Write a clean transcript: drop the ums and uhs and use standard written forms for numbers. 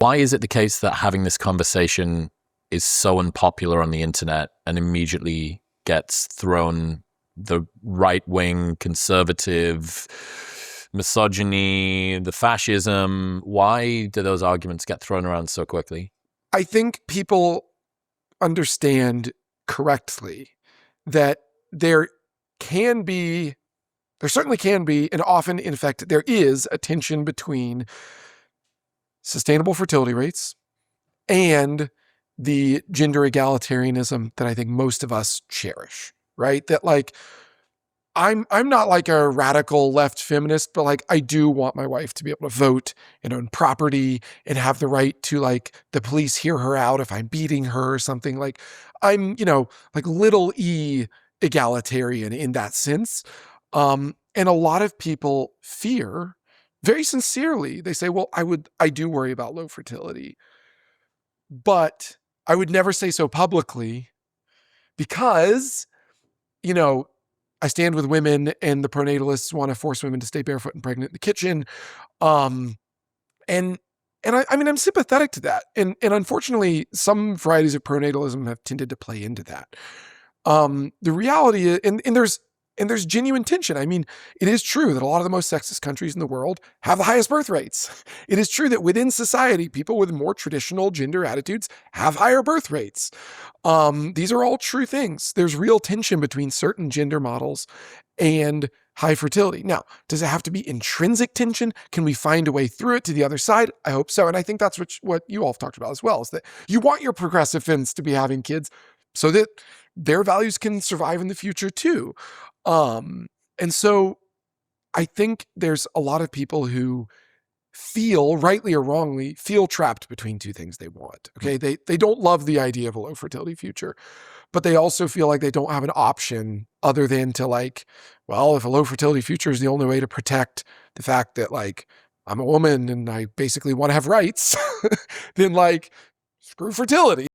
Why is it the case that having this conversation is so unpopular on the internet and immediately gets thrown the right-wing, conservative, misogyny, the fascism? Why do those arguments get thrown around so quickly? I think people understand correctly that there certainly can be, and often, in fact, there is a tension between sustainable fertility rates and the gender egalitarianism that I think most of us cherish, right? That like, I'm not like a radical left feminist, but like I do want my wife to be able to vote and own property and have the right to like the police hear her out if I'm beating her or something. Like I'm, like little e egalitarian in that sense. And a lot of people fear very sincerely. They say, well, I do worry about low fertility, but I would never say so publicly because, you know, I stand with women and the pronatalists want to force women to stay barefoot and pregnant in the kitchen. Um, and I mean, I'm sympathetic to that. And unfortunately, some varieties of pronatalism have tended to play into that. The reality is, and there's genuine tension. I mean, it is true that a lot of the most sexist countries in the world have the highest birth rates. It is true that within society, people with more traditional gender attitudes have higher birth rates. These are all true things. There's real tension between certain gender models and high fertility. Now, does it have to be intrinsic tension? Can we find a way through it to the other side? I hope so. And I think that's what you all have talked about as well, is that you want your progressive fins to be having kids so that their values can survive in the future too. And so I think there's a lot of people who feel, rightly or wrongly, feel trapped between two things they want. Okay. They don't love the idea of a low fertility future, but they also feel like they don't have an option other than to like, well, if a low fertility future is the only way to protect the fact that like I'm a woman and I basically want to have rights, then like screw fertility.